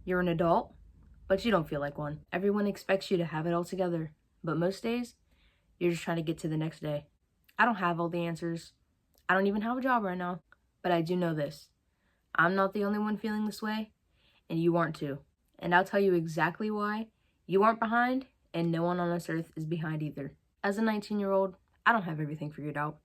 You're an adult, but you don't feel like one. Everyone expects you to have it all together, but most days, you're just trying to get to the next day. I don't have all the answers. I don't even have a job right now, but I do know this. I'm not the only one feeling this way, and you aren't too. And I'll tell you exactly why you aren't behind, and no one on this earth is behind either. As a 19-year-old, I don't have everything figured out.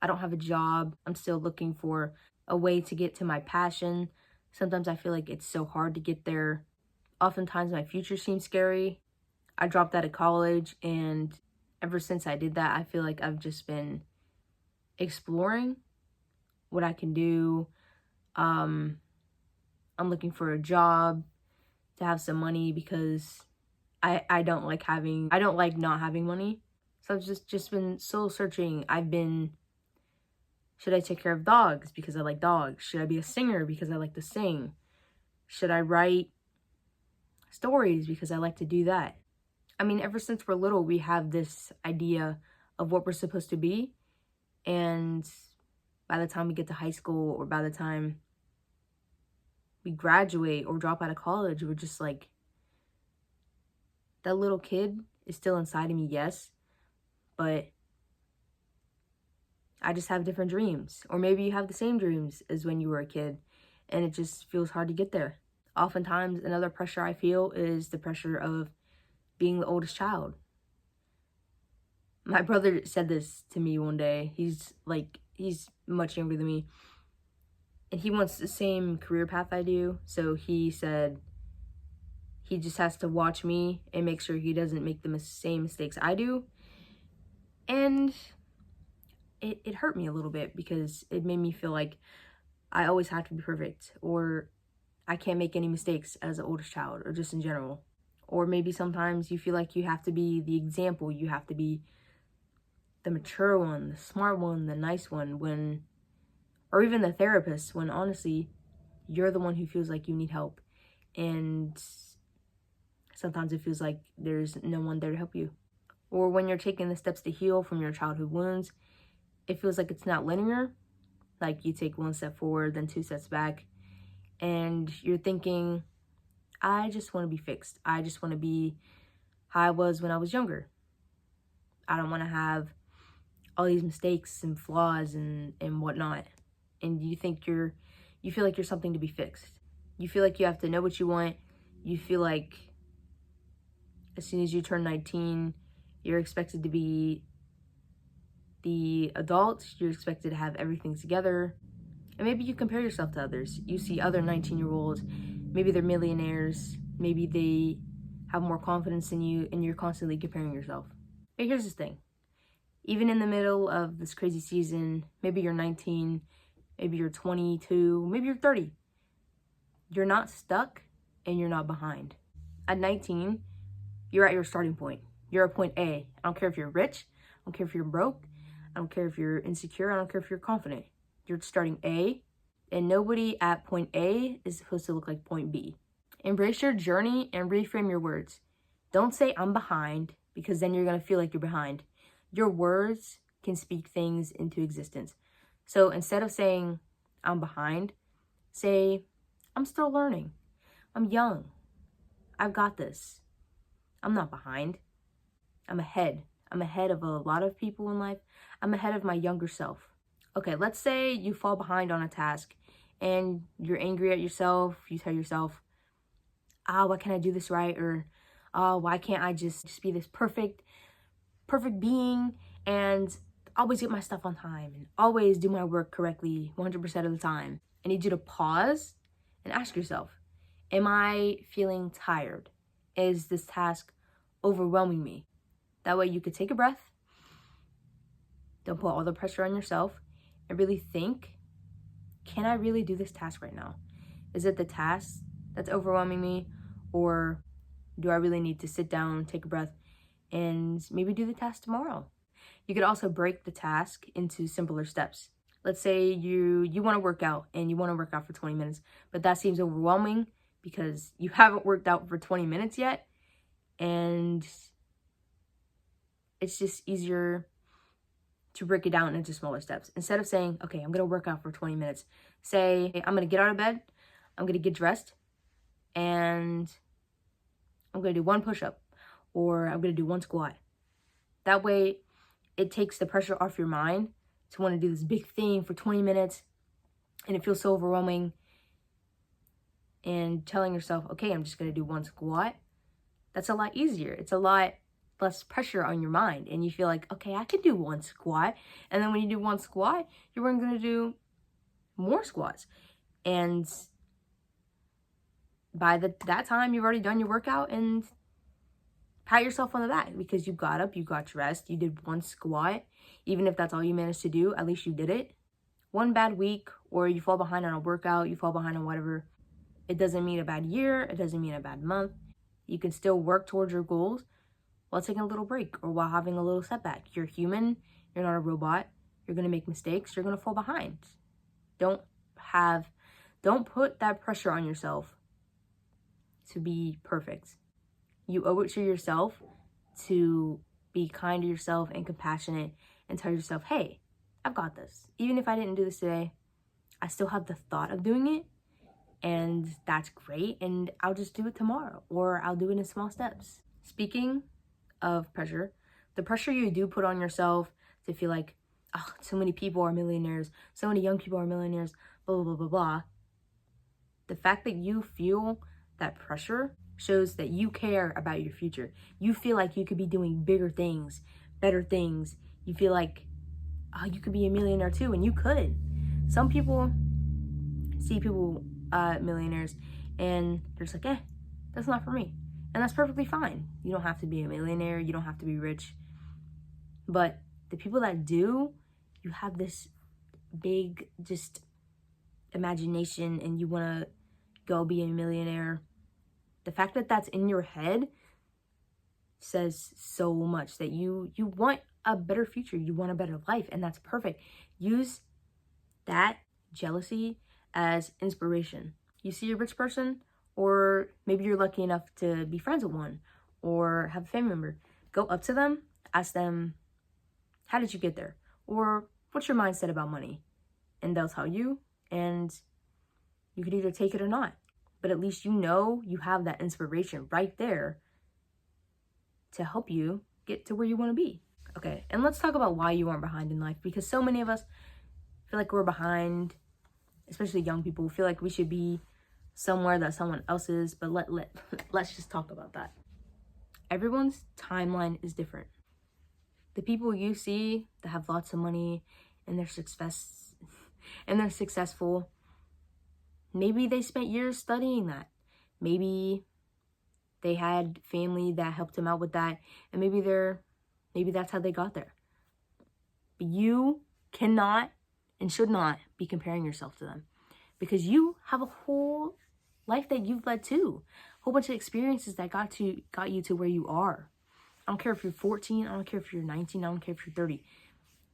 I don't have a job. I'm still looking for a way to get to my passion. Sometimes I feel like it's so hard to get there. Oftentimes my future seems scary. I dropped out of college, and ever since I did that, I feel like I've just been exploring what I can do. I'm looking for a job to have some money because I don't like not having money. So I've just been soul searching. Should I take care of dogs because I like dogs? Should I be a singer because I like to sing? Should I write stories because I like to do that? I mean, ever since we're little, we have this idea of what we're supposed to be. And by the time we get to high school, or by the time we graduate or drop out of college, we're just like, that little kid is still inside of me, yes, but I just have different dreams. Or maybe you have the same dreams as when you were a kid, and it just feels hard to get there. Oftentimes, another pressure I feel is the pressure of being the oldest child. My brother said this to me one day. He's much younger than me, and he wants the same career path I do. So he said he just has to watch me and make sure he doesn't make the same mistakes I do. And it hurt me a little bit because it made me feel like I always have to be perfect, or I can't make any mistakes as the oldest child, or just in general. Or maybe sometimes you feel like you have to be the example, you have to be the mature one, the smart one, the nice one, or even the therapist, when honestly, you're the one who feels like you need help. And sometimes it feels like there's no one there to help you. Or when you're taking the steps to heal from your childhood wounds, it feels like it's not linear. Like you take one step forward, then 2 steps back, and you're thinking, I just want to be fixed. I just want to be how I was when I was younger. I don't want to have all these mistakes and flaws and whatnot. And you feel like you're something to be fixed. You feel like you have to know what you want. You feel like as soon as you turn 19, you're expected to be the adult. You're expected to have everything together. And maybe you compare yourself to others. You see other 19-year-olds, maybe they're millionaires, maybe they have more confidence than you, and you're constantly comparing yourself. But here's the thing. Even in the middle of this crazy season, maybe you're 19, maybe you're 22, maybe you're 30. You're not stuck and you're not behind. At 19, you're at your starting point. You're at point A. I don't care if you're rich. I don't care if you're broke. I don't care if you're insecure. I don't care if you're confident. You're starting A, and nobody at point A is supposed to look like point B. Embrace your journey and reframe your words. Don't say I'm behind, because then you're going to feel like you're behind. Your words can speak things into existence. So instead of saying I'm behind, say I'm still learning. I'm young. I've got this. I'm not behind. I'm ahead. I'm ahead of a lot of people in life. I'm ahead of my younger self. Okay, let's say you fall behind on a task and you're angry at yourself. You tell yourself, why can't I do this right? Or, why can't I just be this perfect being and always get my stuff on time and always do my work correctly 100% of the time? I need you to pause and ask yourself, am I feeling tired? Is this task overwhelming me? That way you could take a breath, don't put all the pressure on yourself, and really think, can I really do this task right now? Is it the task that's overwhelming me, or do I really need to sit down, take a breath, and maybe do the task tomorrow? You could also break the task into simpler steps. Let's say you want to work out, and you want to work out for 20 minutes, but that seems overwhelming because you haven't worked out for 20 minutes yet, and it's just easier to break it down into smaller steps. Instead of saying, okay, I'm going to work out for 20 minutes, say, I'm going to get out of bed, I'm going to get dressed, and I'm going to do 1 push-up, or I'm going to do 1 squat. That way, it takes the pressure off your mind to want to do this big thing for 20 minutes, and it feels so overwhelming. And telling yourself, okay, I'm just going to do 1 squat, that's a lot easier. It's a lot less pressure on your mind, and you feel like, okay, I can do 1 squat. And then when you do 1 squat, you're going to do more squats. And by that time, you've already done your workout, and pat yourself on the back because you got up, you got dressed, you did 1 squat. Even if that's all you managed to do, at least you did it. One bad week, or you fall behind on a workout, you fall behind on whatever, it doesn't mean a bad year, it doesn't mean a bad month. You can still work towards your goals while taking a little break or while having a little setback. You're human, you're not a robot. You're gonna make mistakes, you're gonna fall behind. Don't put that pressure on yourself to be perfect. You owe it to yourself to be kind to yourself and compassionate and tell yourself, hey, I've got this. Even if I didn't do this today, I still have the thought of doing it, and that's great, and I'll just do it tomorrow, or I'll do it in small steps. Speaking of pressure, the pressure you do put on yourself to feel like, oh, so many people are millionaires, so many young people are millionaires, blah, blah, blah, blah, blah. The fact that you feel that pressure shows that you care about your future. You feel like you could be doing bigger things, better things. You feel like, oh, you could be a millionaire too, and you could. Some people see people, millionaires, and they're just like, that's not for me. And that's perfectly fine. You don't have to be a millionaire. You don't have to be rich. But the people that do, you have this big just imagination and you want to go be a millionaire. The fact that that's in your head says so much that you want a better future. You want a better life, and that's perfect. Use that jealousy as inspiration. You see a rich person, or maybe you're lucky enough to be friends with one or have a family member. Go up to them, ask them, how did you get there? Or what's your mindset about money? And they'll tell you, and you could either take it or not. But at least you know you have that inspiration right there to help you get to where you want to be. Okay, and let's talk about why you aren't behind in life, because so many of us feel like we're behind, especially young people feel like we should be somewhere that someone else is, but let's just talk about that. Everyone's timeline is different. The people you see that have lots of money and they're successful, maybe they spent years studying that. Maybe they had family that helped them out with that, and maybe that's how they got there. But you cannot and should not be comparing yourself to them, because you have a whole life that you've led to, a whole bunch of experiences that got you to where you are. I don't care if you're 14, I don't care if you're 19, I don't care if you're 30.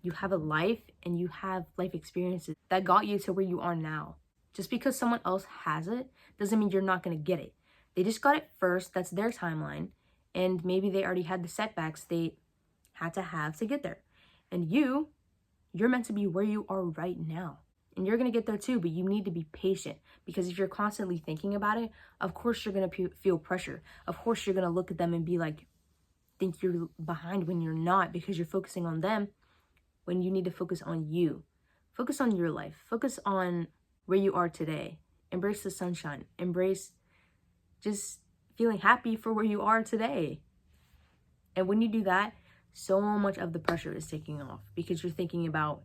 You have a life and you have life experiences that got you to where you are now. Just because someone else has it doesn't mean you're not going to get it. They just got it first, that's their timeline, and maybe they already had the setbacks they had to have to get there. And you're meant to be where you are right now. And you're going to get there too, but you need to be patient, because if you're constantly thinking about it, of course you're going to feel pressure. Of course you're going to look at them and be like, think you're behind when you're not, because you're focusing on them when you need to focus on you. Focus on your life. Focus on where you are today. Embrace the sunshine. Embrace just feeling happy for where you are today. And when you do that, so much of the pressure is taking off, because you're thinking about,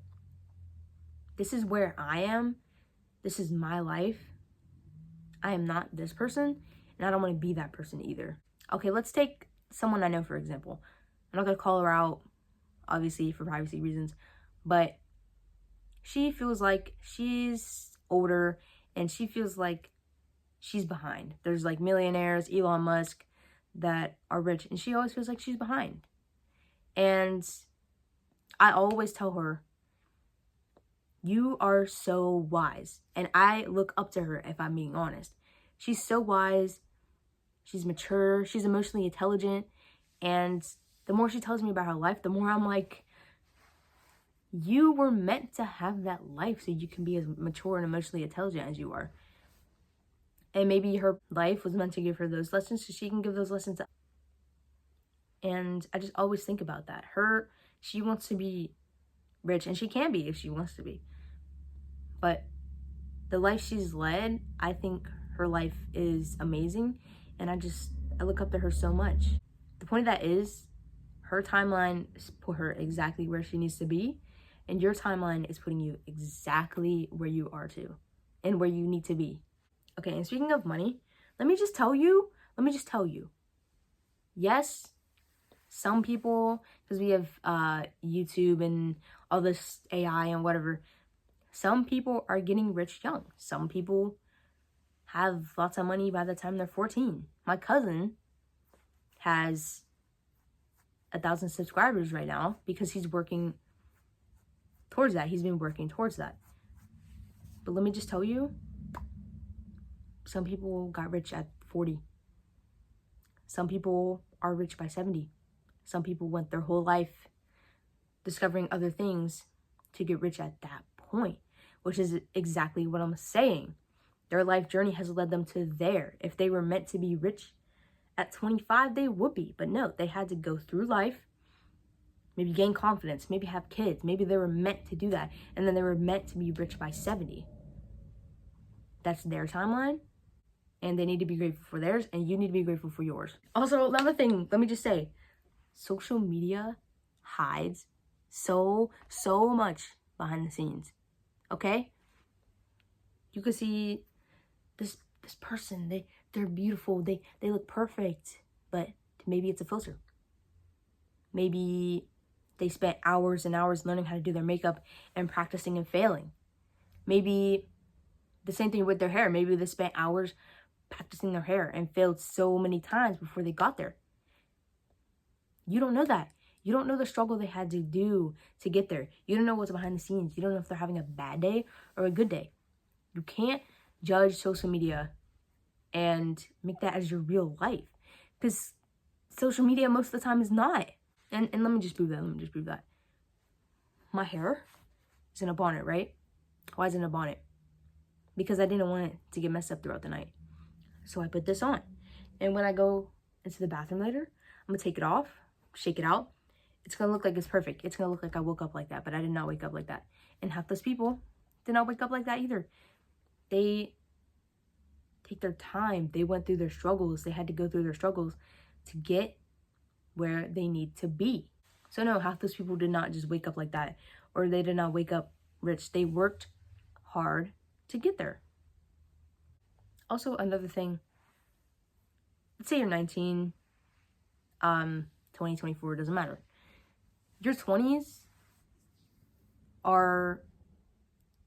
this is where I am. This is my life. I am not this person, and I don't want to be that person either. Okay, let's take someone I know, for example. I'm not going to call her out, obviously, for privacy reasons, but she feels like she's older and she feels like she's behind. There's like millionaires, Elon Musk, that are rich, and she always feels like she's behind. And I always tell her, you are so wise. And I look up to her, if I'm being honest. She's so wise. She's mature. She's emotionally intelligent. And the more she tells me about her life, the more I'm like, you were meant to have that life so you can be as mature and emotionally intelligent as you are. And maybe her life was meant to give her those lessons so she can give those lessons. And I just always think about that. She wants to be rich, and she can be if she wants to be. But the life she's led, I think her life is amazing. And I look up to her so much. The point of that is, her timeline put her exactly where she needs to be. And your timeline is putting you exactly where you are to and where you need to be. Okay, and speaking of money, let me just tell you, yes, some people, because we have YouTube and all this AI and whatever, some people are getting rich young. Some people have lots of money by the time they're 14. My cousin has 1,000 subscribers right now because he's working towards that. He's been working towards that. But let me just tell you, some people got rich at 40. Some people are rich by 70. Some people went their whole life discovering other things to get rich at that point, which is exactly what I'm saying. Their life journey has led them to there. If they were meant to be rich at 25, they would be. But no, they had to go through life, maybe gain confidence, maybe have kids. Maybe they were meant to do that. And then they were meant to be rich by 70. That's their timeline. And they need to be grateful for theirs, and you need to be grateful for yours. Also, another thing, let me just say, social media hides so much behind the scenes. Okay? You can see this person, they're beautiful, they look perfect, but maybe it's a filter. Maybe they spent hours and hours learning how to do their makeup and practicing and failing. Maybe the same thing with their hair. Maybe they spent hours practicing their hair and failed so many times before they got there. You don't know that. You don't know the struggle they had to do to get there. You don't know what's behind the scenes. You don't know if they're having a bad day or a good day. You can't judge social media and make that as your real life, because social media most of the time is not. And let me just prove that. My hair is in a bonnet, right? Why is it in a bonnet? Because I didn't want it to get messed up throughout the night. So I put this on. And when I go into the bathroom later, I'm gonna take it off, shake it out. It's gonna look like it's perfect. It's gonna look like I woke up like that, but I did not wake up like that. And half those people did not wake up like that either. They take their time. They went through their struggles. They had to go through their struggles to get where they need to be. So no, half those people did not just wake up like that, or they did not wake up rich. They worked hard to get there. Also, another thing, let's say you're 19, 20, 24, doesn't matter. Your 20s are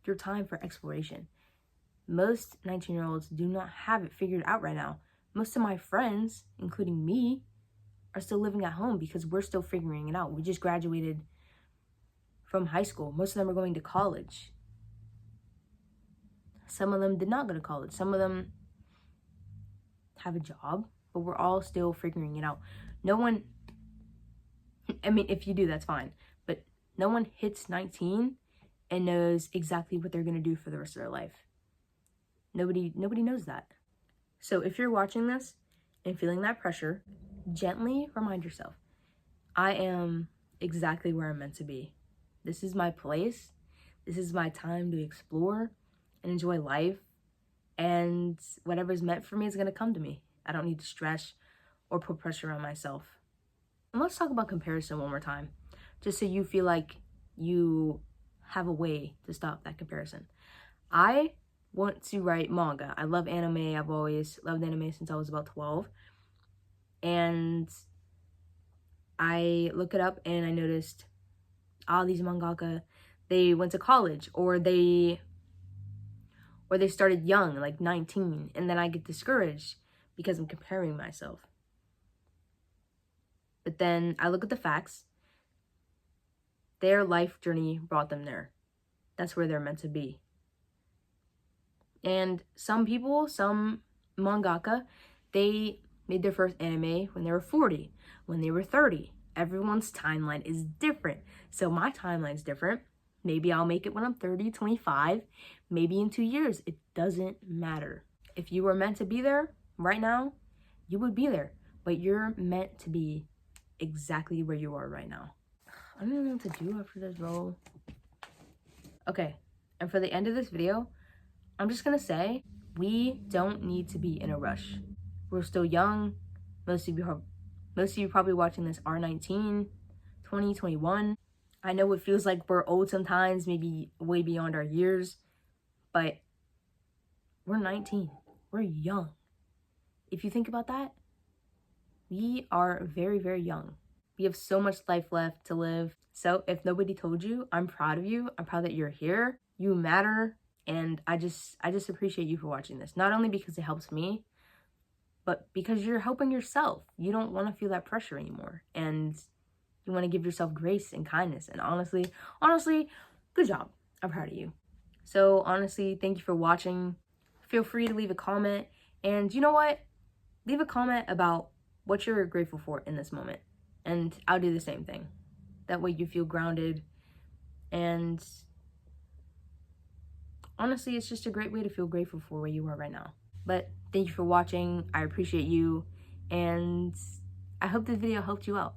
your time for exploration. Most 19-year-olds do not have it figured out right now. Most of my friends, including me, are still living at home because we're still figuring it out. We just graduated from high school. Most of them are going to college. Some of them did not go to college. Some of them have a job, but we're all still figuring it out. No one, I mean, if you do, that's fine. But no one hits 19 and knows exactly what they're going to do for the rest of their life. Nobody knows that. So if you're watching this and feeling that pressure, gently remind yourself, I am exactly where I'm meant to be. This is my place. This is my time to explore and enjoy life. And whatever's meant for me is going to come to me. I don't need to stress or put pressure on myself. And let's talk about comparison one more time, just so you feel like you have a way to stop that comparison. I want to write manga. I love anime. I've always loved anime since I was about 12. And I look it up and I noticed all these mangaka, they went to college or they started young, like 19, and then I get discouraged because I'm comparing myself. But then I look at the facts. Their life journey brought them there. That's where they're meant to be. And some people, some mangaka, they made their first anime when they were 40, when they were 30. Everyone's timeline is different. So my timeline is different. Maybe I'll make it when I'm 30, 25, maybe in 2 years. It doesn't matter. If you were meant to be there right now, you would be there. But you're meant to be exactly where you are right now. I don't even know what to do after this, bro. Okay, and for the end of this video, I'm just gonna say, we don't need to be in a rush. We're still young. Most of you probably watching this are 19, 20, 21. I know it feels like we're old sometimes, maybe way beyond our years, but we're 19. We're young. If you think about that, we are very, very young. We have so much life left to live. So if nobody told you, I'm proud of you. I'm proud that you're here. You matter. And I just appreciate you for watching this. Not only because it helps me, but because you're helping yourself. You don't want to feel that pressure anymore. And you want to give yourself grace and kindness. And honestly, good job. I'm proud of you. So honestly, thank you for watching. Feel free to leave a comment. And you know what? Leave a comment about what you're grateful for in this moment. And I'll do the same thing. That way you feel grounded. And honestly, it's just a great way to feel grateful for where you are right now. But thank you for watching. I appreciate you. And I hope this video helped you out.